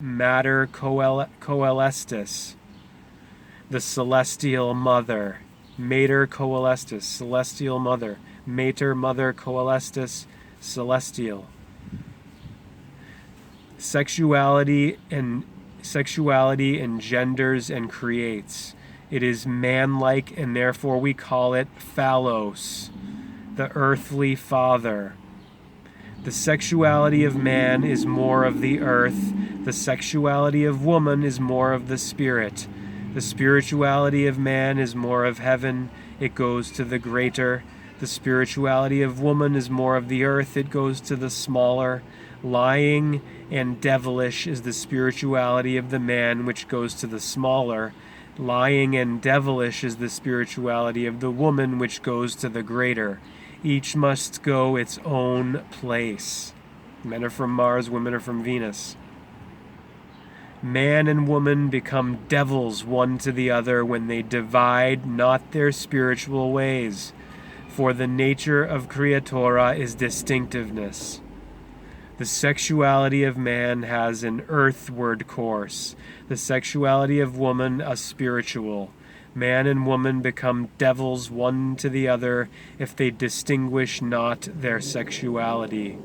Mater coelestis, the celestial mother. Mater coelestis, celestial mother. Mater, mother, coelestis, celestial. Sexuality engenders and creates. It is manlike, and therefore we call it phallos, the earthly father. The sexuality of man is more of the earth. The sexuality of woman is more of the spirit. The spirituality of man is more of heaven. It goes to the greater. The spirituality of woman is more of the earth. It goes to the smaller. Lying and devilish is the spirituality of the man, which goes to the smaller. Lying and devilish is the spirituality of the woman, which goes to the greater. Each must go its own place. Men are from Mars, women are from Venus. Man and woman become devils one to the other when they divide not their spiritual ways, for the nature of creatura is distinctiveness. The sexuality of man has an earthward course, the sexuality of woman a spiritual. Man and woman become devils one to the other if they distinguish not their sexuality.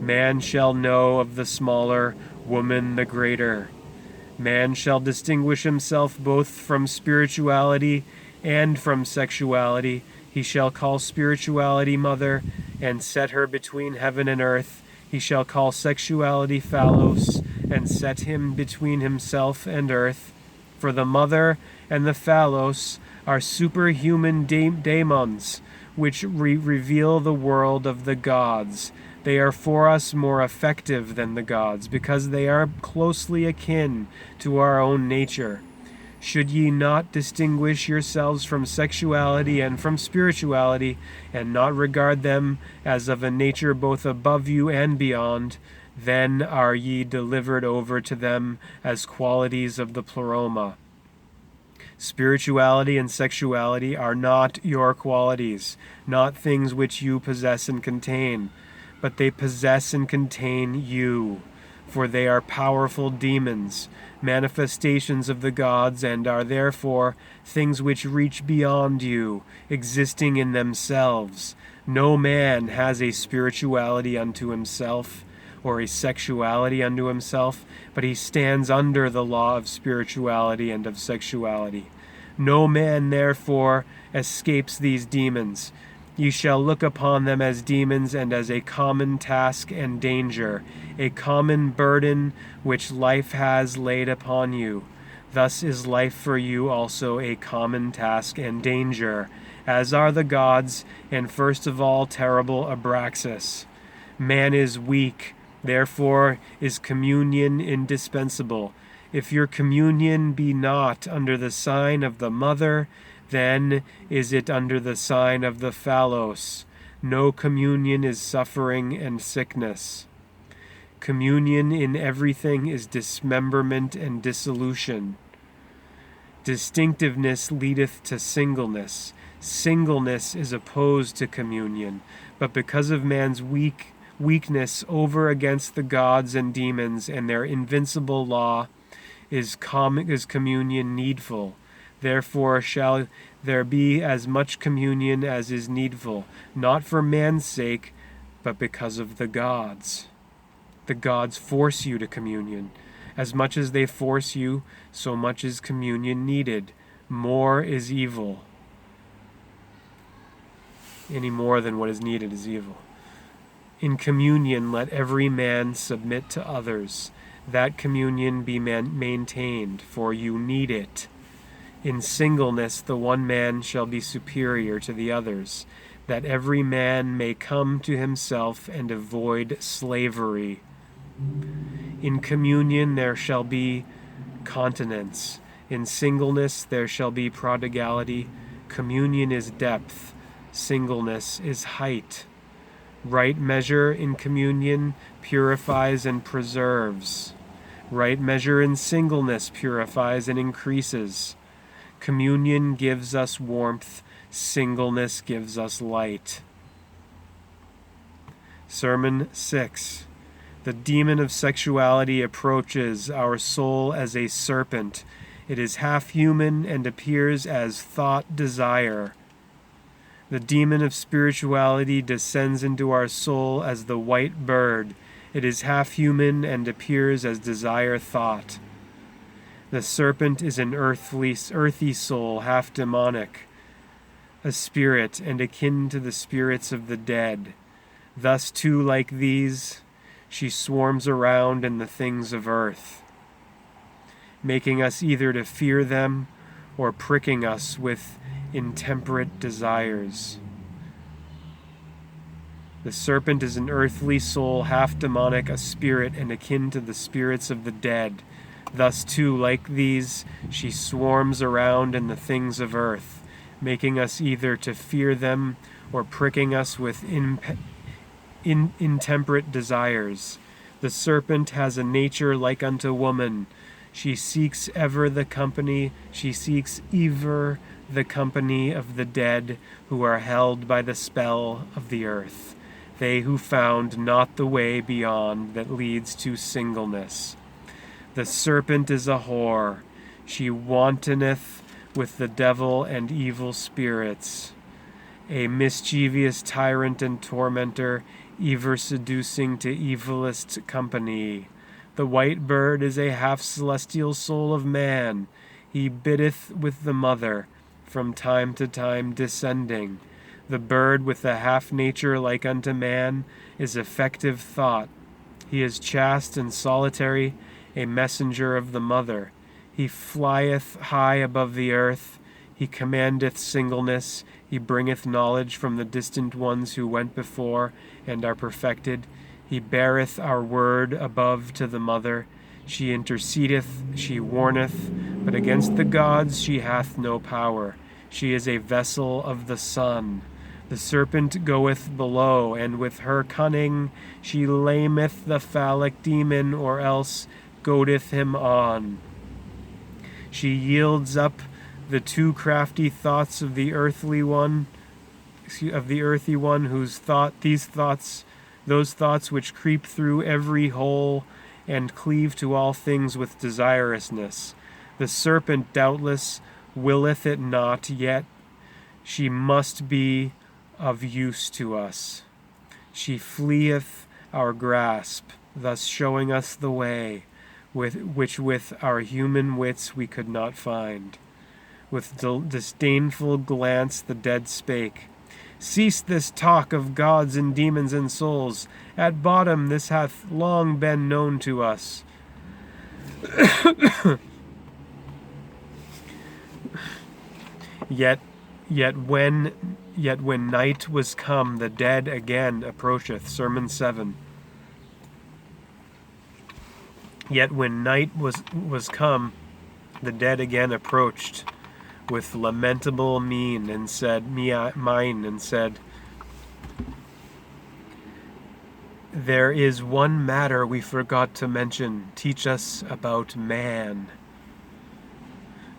Man shall know of the smaller, woman the greater. Man shall distinguish himself both from spirituality and from sexuality. He shall call spirituality mother and set her between heaven and earth. He shall call sexuality phallos and set him between himself and earth. For the mother and the phallos are superhuman daemons, which reveal the world of the gods. They are for us more effective than the gods, because they are closely akin to our own nature. Should ye not distinguish yourselves from sexuality and from spirituality, and not regard them as of a nature both above you and beyond, then are ye delivered over to them as qualities of the pleroma. Spirituality and sexuality are not your qualities, not things which you possess and contain, but they possess and contain you, for they are powerful demons, manifestations of the gods, and are therefore things which reach beyond you, existing in themselves. No man has a spirituality unto himself, or a sexuality unto himself, but he stands under the law of spirituality and of sexuality. No man, therefore, escapes these demons. Ye shall look upon them as demons and as a common task and danger, a common burden which life has laid upon you. Thus is life for you also a common task and danger, as are the gods, and first of all terrible Abraxas. Man is weak, therefore is communion indispensable. If your communion be not under the sign of the mother, then is it under the sign of the phallos. No communion is suffering and sickness. Communion in everything is dismemberment and dissolution. Distinctiveness leadeth to singleness. Singleness is opposed to communion, but because of man's weakness over against the gods and demons and their invincible law, is communion needful. Therefore shall there be as much communion as is needful, not for man's sake, but because of the gods. The gods force you to communion. As much as they force you, so much is communion needed. More is evil. Any more than what is needed is evil. In communion let every man submit to others. That communion be maintained, for you need it. In singleness the one man shall be superior to the others, that every man may come to himself and avoid slavery. In communion there shall be continence. In singleness there shall be prodigality. Communion is depth. Singleness is height. Right measure in communion purifies and preserves. Right measure in singleness purifies and increases. Communion gives us warmth. Singleness gives us light. Sermon 6. The demon of sexuality approaches our soul as a serpent. It is half human and appears as thought desire. The demon of spirituality descends into our soul as the white bird. It is half human and appears as desire thought. The serpent is an earthy soul, half demonic, a spirit and akin to the spirits of the dead. Thus, too, like these, she swarms around in the things of earth, making us either to fear them or pricking us with intemperate desires. The serpent is an earthly soul, half demonic, a spirit and akin to the spirits of the dead. Thus, too, like these, she swarms around in the things of earth, making us either to fear them or pricking us with intemperate desires. The serpent has a nature like unto woman. She seeks ever the company of the dead who are held by the spell of the earth, they who found not the way beyond that leads to singleness. The serpent is a whore. She wantoneth with the devil and evil spirits, a mischievous tyrant and tormentor, ever seducing to evilest company. The white bird is a half-celestial soul of man. He biddeth with the mother, from time to time descending. The bird with a half-nature like unto man is effective thought. He is chaste and solitary, a messenger of the mother. He flieth high above the earth. He commandeth singleness. He bringeth knowledge from the distant ones who went before and are perfected. He beareth our word above to the mother. She intercedeth, she warneth, but against the gods she hath no power. She is a vessel of the sun. The serpent goeth below, and with her cunning she lameth the phallic demon, or else goadeth him on. She yields up the too crafty thoughts of the earthy one, whose those thoughts which creep through every hole and cleave to all things with desirousness. The serpent doubtless willeth it not, yet she must be of use to us. She fleeth our grasp, thus showing us the way, which with our human wits we could not find. With disdainful glance the dead spake, "Cease this talk of gods and demons and souls. At bottom this hath long been known to us." Yet when night was come, the dead again approacheth. Sermon 7. Yet when night was come, the dead again approached with lamentable mine, and said, "There is one matter we forgot to mention. Teach us about man."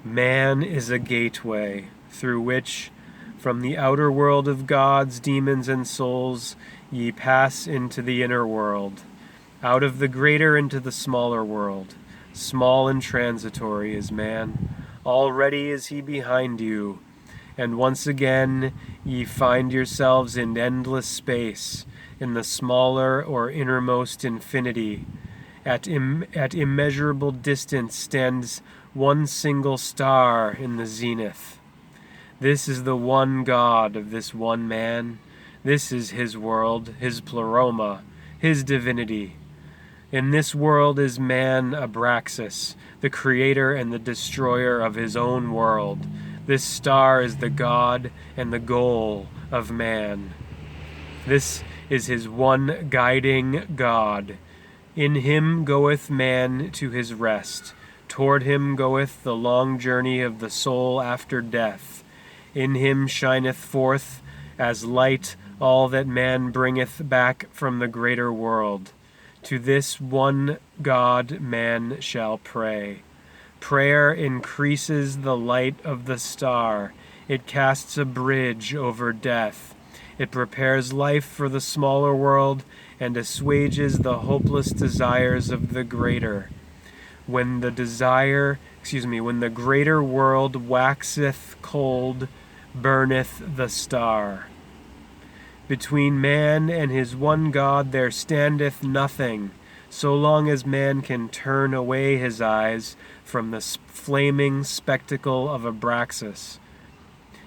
Man is a gateway through which, from the outer world of gods, demons, and souls, ye pass into the inner world, out of the greater into the smaller world. Small and transitory is man. Already is he behind you, and once again ye find yourselves in endless space, in the smaller or innermost infinity. At immeasurable distance stands one single star in the zenith. This is the one God of this one man. This is his world, his pleroma, his divinity. In this world is man Abraxas, the creator and the destroyer of his own world. This star is the God and the goal of man. This is his one guiding God. In him goeth man to his rest. Toward him goeth the long journey of the soul after death. In him shineth forth as light all that man bringeth back from the greater world. To this one God man shall pray. Prayer increases the light of the star. It casts a bridge over death. It prepares life for the smaller world and assuages the hopeless desires of the greater. When the greater world waxeth cold, burneth the star. Between man and his one God there standeth nothing, so long as man can turn away his eyes from the flaming spectacle of Abraxas.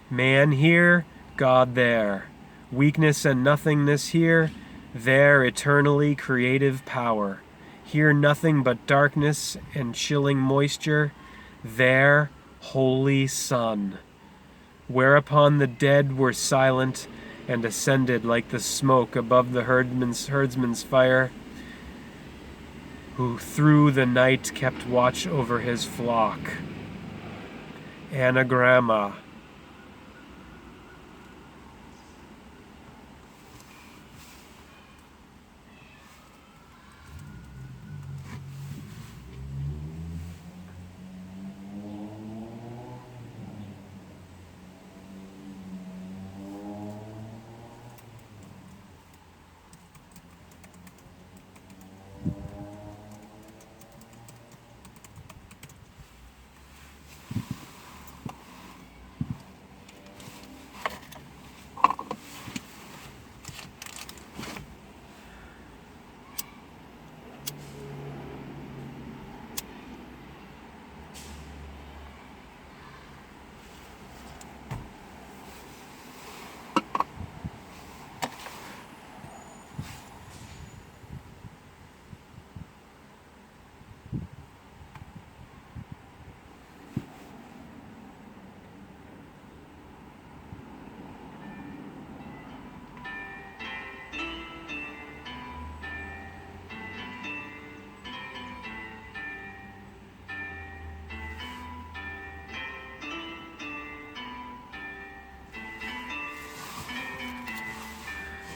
Man here, God there. Weakness and nothingness here, there eternally creative power. Here nothing but darkness and chilling moisture, there holy sun. Whereupon the dead were silent and ascended like the smoke above the herdsman's fire, who through the night kept watch over his flock. Anagramma.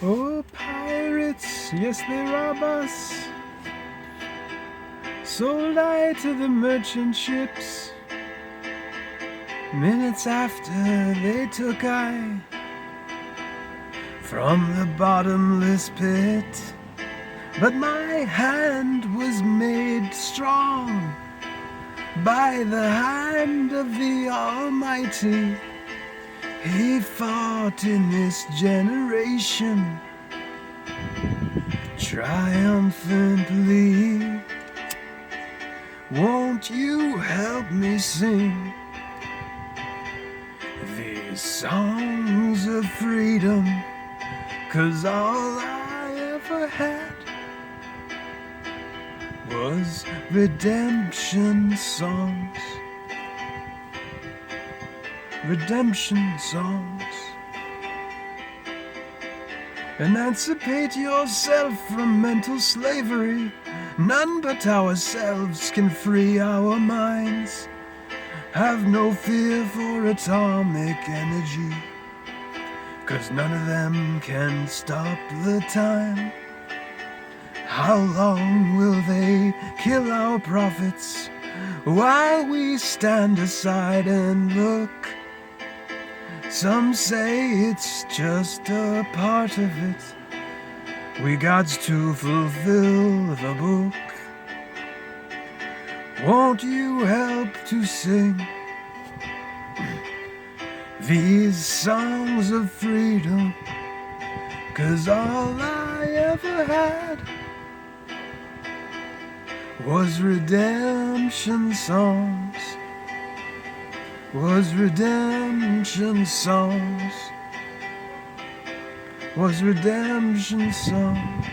Oh, pirates, yes, they rob us. Sold I to the merchant ships. Minutes after they took I from the bottomless pit. But my hand was made strong by the hand of the Almighty. He fought in this generation triumphantly. Won't you help me sing these songs of freedom? 'Cause all I ever had was redemption songs. Redemption songs. Emancipate yourself from mental slavery. None but ourselves can free our minds. Have no fear for atomic energy, 'cause none of them can stop the time. How long will they kill our prophets while we stand aside and look? Some say it's just a part of it. We gots to fulfill the book. Won't you help to sing these songs of freedom? 'Cause all I ever had was redemption songs. Was redemption songs. Was redemption songs.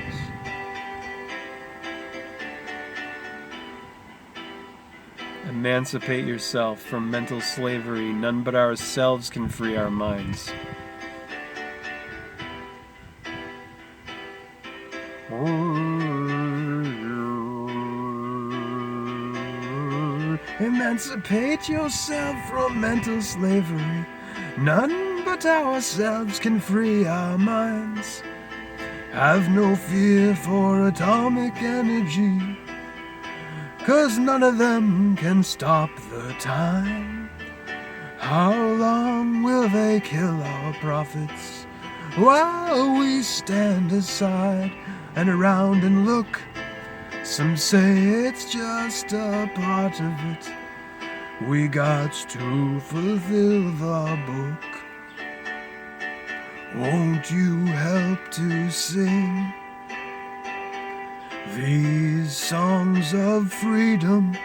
Emancipate yourself from mental slavery. None but ourselves can free our minds. Emancipate yourself from mental slavery. None but ourselves can free our minds. Have no fear for atomic energy, 'cause none of them can stop the time. How long will they kill our prophets while we stand aside and around and look. Some say it's just a part of it. We got to fulfill the book. Won't you help to sing these songs of freedom?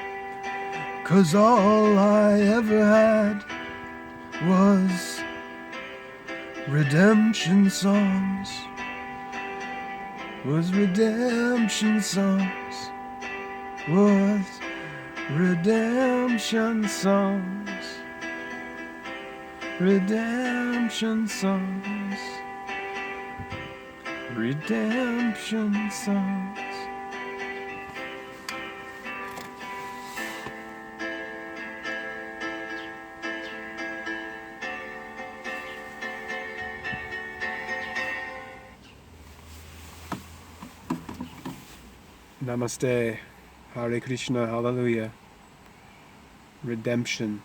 'Cause all I ever had was redemption songs. Was redemption songs. Was redemption songs. Redemption songs. Redemption songs. Namaste. Hare Krishna. Hallelujah. Redemption.